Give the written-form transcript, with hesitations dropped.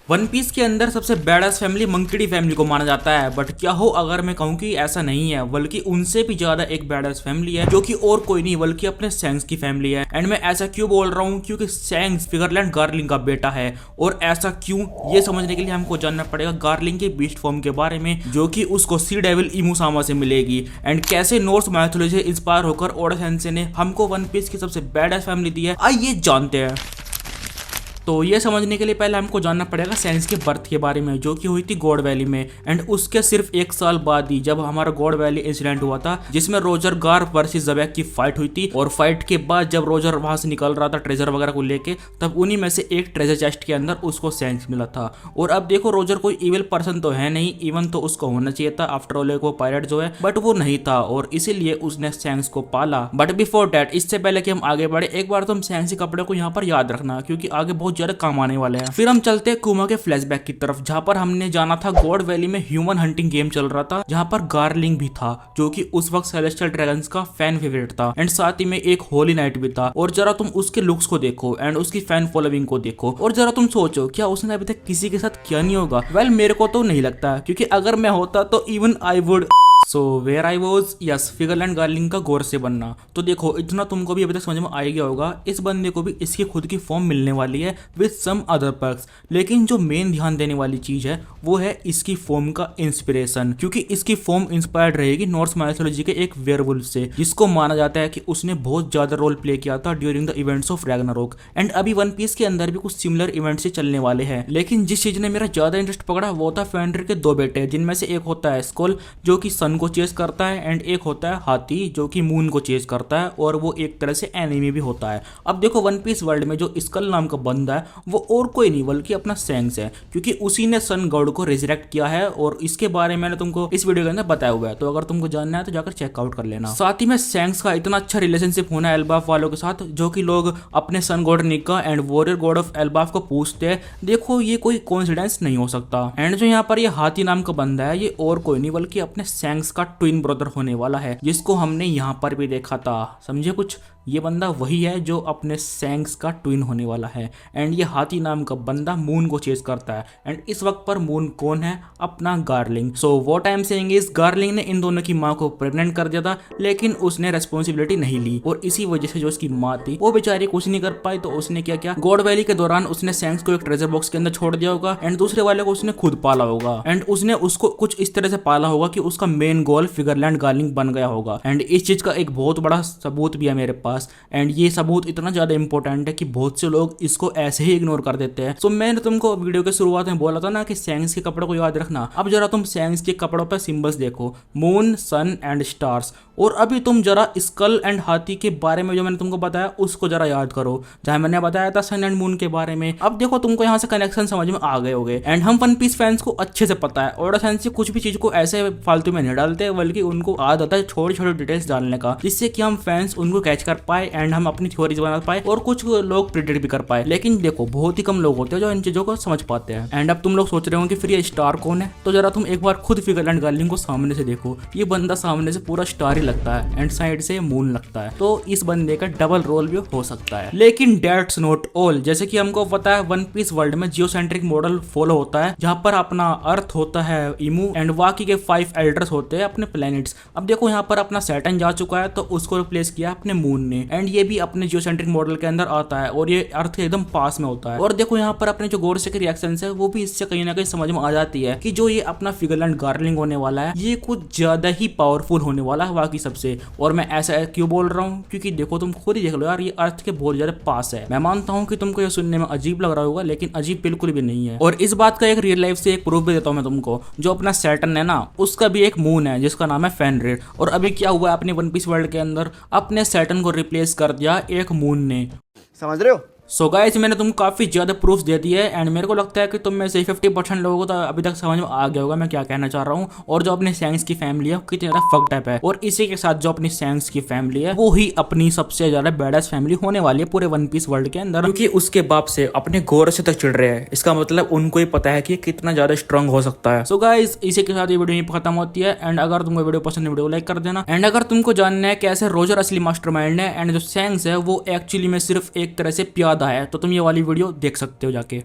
One piece के अंदर सबसे badass family monkey D family को माना जाता है, बट क्या हो अगर मैं कहूँ कि ऐसा नहीं है, बल्कि उनसे भी ज्यादा एक बैडएस फैमिली है जो कि और कोई नहीं बल्कि अपने सैंक्स की फैमिली है। एंड मैं ऐसा क्यों बोल रहा हूँ, क्योंकि सैंक्स फिगरलैंड गार्लिंग का बेटा है। और ऐसा क्यों, ये समझने के लिए हमको जानना पड़ेगा गार्लिंग के बीस्ट फॉर्म के बारे में, जो कि उसको सी डेविल इमुसामा से मिलेगी। एंड कैसे नॉर्स माइथोलॉजी से इंस्पायर होकर ओडा सेंसे ने हमको वन पीस की सबसे बैडएस फैमिली दी है, आइए जानते हैं। तो ये समझने के लिए पहले हमको जानना पड़ेगा सैंक्स के बर्थ के बारे में, जो कि हुई थी गॉड वैली में। एंड उसके सिर्फ 1 साल बाद ही जब हमारा गॉड वैली इंसिडेंट हुआ था, जिसमें रोजर गार वर्सेस ज़बैक की फाइट हुई थी। और फाइट के बाद जब रोजर वहां से निकल रहा था ट्रेजर वगैरह को लेके, तब उन्हीं में से एक ट्रेजर चेस्ट के अंदर उसको सैंक्स मिला था। और अब देखो, रोजर कोई इविल पर्सन तो है नहीं, इवन तो उसको होना चाहिए था, आफ्टर ऑल वो पायरेट जो है, बट वो नहीं था और इसीलिए उसने सैंक्स को पाला। बट बिफोर डैट, इससे पहले कि हम आगे बढ़े, एक बार तो हम सैंक्स के कपड़े को यहाँ पर याद रखना, क्योंकि आगे बहुत ज्यादा काम आने वाले हैं। फिर हम चलते हैं कुमा के फ्लैशबैक की तरफ, जहां पर हमने जाना था गॉड वैली में ह्यूमन हंटिंग गेम चल रहा था, जहां पर गार्लिंग भी था, जो कि उस वक्त सेलेस्टियल ड्रैगन्स का फैन फेवरेट था। एंड साथ ही में एक होली नाइट भी था। और जरा तुम उसके लुक्स को देखो एंड उसकी फैन फॉलोइंग को देखो, और जरा तुम सोचो क्या उसने अभी तक किसी के साथ किया नहीं होगा। वेल, मेरे को तो नहीं लगता, क्योंकि अगर मैं होता तो even I would. So where I was, yes, फिगरलैंड गार्लिंग का गौर से बनना। तो देखो, इतना तुमको भी अभी तक समझ में आ गया होगा, इस बंदे को भी इसकी खुद की फॉर्म मिलने वाली है विद सम अदर पर्क्स। लेकिन जो मेन ध्यान देने वाली चीज है वो है इसकी फॉर्म का इंस्पिरेशन, क्योंकि इसकी फॉर्म इंस्पायर्ड रहेगी नॉर्स माइथोलॉजी के एक वेयरवुल्फ से, जिसको माना जाता है कि उसने बहुत ज्यादा रोल प्ले किया था during the events of Ragnarok. And अभी वन पीस के अंदर भी कुछ सिमिलर इवेंट्स से चलने वाले हैं। लेकिन जिस चीज ने मेरा ज्यादा इंटरेस्ट पकड़ा वो था फेंड्रिर के 2 बेटे, जिनमें से एक होता है स्कोल, जो कि सन को चेस करता है, एंड एक होता है हाथी, जो कि मून को चेस करता है, और वो एक तरह से एनिमी भी होता है। अब देखो, वन पीस वर्ल्ड में जो स्कल नाम का बंदा है वो और कोई नहीं बल्कि अपना सैंक्स है, क्योंकि उसी ने सन गॉड को रिजरेक्ट किया है। और इसके बारे में मैंने तुमको इस वीडियो के अंदर बताया हुआ है, तो अगर तुमको जानना है तो जाकर चेकआउट कर लेना। साथ ही में सैंक्स का इतना अच्छा रिलेशनशिप होना है एल्बाफ वालों के साथ, जो कि लोग अपने सन गॉड निका and warrior God of Elbaf को पूछते हैं। देखो, ये कोई कोइंसिडेंस नहीं हो सकता। एंड जो यहाँ पर ये हाथी नाम का बंदा है, ये और कोई नहीं बल्कि अपने सैंक्स का ट्विन ब्रदर होने वाला है, जिसको हमने यहाँ पर भी देखा था। समझे कुछ? ये बंदा वही है जो अपने सैंक्स का ट्विन होने वाला है। एंड ये हाथी नाम का बंदा मून को चेस करता है। एंड इस वक्त पर मून कौन है? अपना गार्लिंग। So what I am saying is, गार्लिंग ने इन दोनों की माँ को प्रेग्नेंट कर दिया था, लेकिन उसने रेस्पॉन्सिबिलिटी नहीं ली, और इसी वजह से जो उसकी माँ थी वो बेचारी कुछ नहीं कर पाई। तो उसने क्या किया, गॉड वैली के दौरान उसने सैंक्स को एक ट्रेजर बॉक्स के अंदर छोड़ दिया होगा, एंड दूसरे वाले को उसने खुद पाला होगा। एंड उसने उसको कुछ इस तरह से पाला होगा कि उसका मेन गोल फिगरलैंड गार्लिंग बन गया होगा। एंड इस चीज का एक बहुत बड़ा सबूत भी है मेरे पास। एंड ये सबूत इतना ज्यादा इंपॉर्टेंट है कि बहुत से लोग इसको ऐसे ही इग्नोर कर देते हैं। सो मैंने तुमको वीडियो के शुरुआत में बोला था ना कि सैंक्स के कपड़ों को याद रखना। अब जरा तुम सैंक्स के कपड़ों पर सिंबल्स देखो, मून, सन एंड स्टार्स। और अभी तुम जरा स्कल एंड हाथी के बारे में जो मैंने तुमको बताया उसको जरा याद करो, जहां मैंने बताया था सन एंड मून के बारे में। अब देखो, तुमको यहाँ से कनेक्शन समझ में आ गए होंगे। एंड हम वन पीस फैंस को अच्छे से पता है, ओडा सेंसे कुछ भी चीज को ऐसे फालतू में नहीं डालते, बल्कि उनको आदत है छोटे छोटे डिटेल्स डालने का, जिससे कि हम फैंस उनको कैच कर पाए एंड हम अपनी थ्योरीज बना पाए, और कुछ लोग प्रिडिक्ट भी कर पाए। लेकिन देखो, बहुत ही कम लोग होते हैं जो इन चीजों को समझ पाते हैं। एंड अब तुम लोग सोच रहे हो कि फिर ये स्टार कौन है, तो जरा तुम एक बार खुद फिगरलैंड गार्लिंग को सामने से देखो। ये बंदा सामने से पूरा स्टार ही लगता है एंड साइड से मून लगता है, तो इस बंदे का डबल रोल भी हो सकता है। लेकिन दैट्स नॉट ऑल। जैसे कि हमको पता है वन पीस वर्ल्ड में जियोसेंट्रिक मॉडल फॉलो होता है, जहां पर अपना अर्थ होता है इमू, एंड बाकी के 5 एल्डर्स होते हैं अपने प्लैनेट्स। अब देखो, यहाँ पर अपना सैटर्न जा चुका है, तो उसको रिप्लेस किया अपने मून ने, एंड ये भी अपने जियोसेंट्रिक मॉडल के अंदर आता है, और ये अर्थ के एकदम पास में होता है। और देखो, यहाँ पर अपने जो गॉड के रिएक्शंस है वो भी इससे कहीं ना कहीं समझ में आ जाती है कि जो ये अपना फिगरलैंड गार्लिंग होने वाला है, ये कुछ ज्यादा ही पावरफुल होने वाला है बाकी सबसे। और मैं ऐसा क्यों बोल रहा हूँ, क्योंकि देखो, तुम खुद ही देख लो यार, ये अर्थ के बहुत ज्यादा पास है। मैं मानता हूँ कि तुमको ये सुनने में अजीब लग रहा होगा, लेकिन अजीब बिल्कुल भी नहीं है। और इस बात का एक रियल लाइफ से एक प्रूफ भी देता हूँ मैं तुमको। जो अपना सैटर्न है ना, उसका भी एक मून है जिसका नाम है फेनरिर। और अभी क्या हुआ अपने वन पीस वर्ल्ड के अंदर, अपने सैटर्न को रिप्लेस कर दिया एक मून ने। समझ रहे हो? सो गाइस, मैंने तुमको काफी ज्यादा प्रूफ दे दिए है, एंड मेरे को लगता है कि तुम में से 50% लोगों को तो अभी तक समझ में आ गया होगा मैं क्या कहना चाह रहा हूँ, और जो अपनी सैंक्स की फैमिली है कितनी ज्यादा फक्ड अप है। और इसी के साथ जो अपनी सैंक्स की फैमिली है वो ही अपनी सबसे ज्यादा बैडेस्ट फैमिली होने वाली है पूरे वन पीस वर्ल्ड के अंदर, क्योंकि उसके बाप से अपने गौर से तक चिढ़ रहे हैं। इसका मतलब उनको ही पता है कि कितना ज्यादा स्ट्रांग हो सकता है। सो गाइस, इसी के साथ ये वीडियो यहीं खत्म होती है। एंड अगर तुमको वीडियो पसंद है, वीडियो लाइक कर देना। एंड अगर तुमको जानना है कैसे रोजर असली मास्टरमाइंड है, एंड जो सैंक्स है वो एक्चुअली में सिर्फ एक तरह से प्यादा है, तो तुम ये वाली वीडियो देख सकते हो जाके।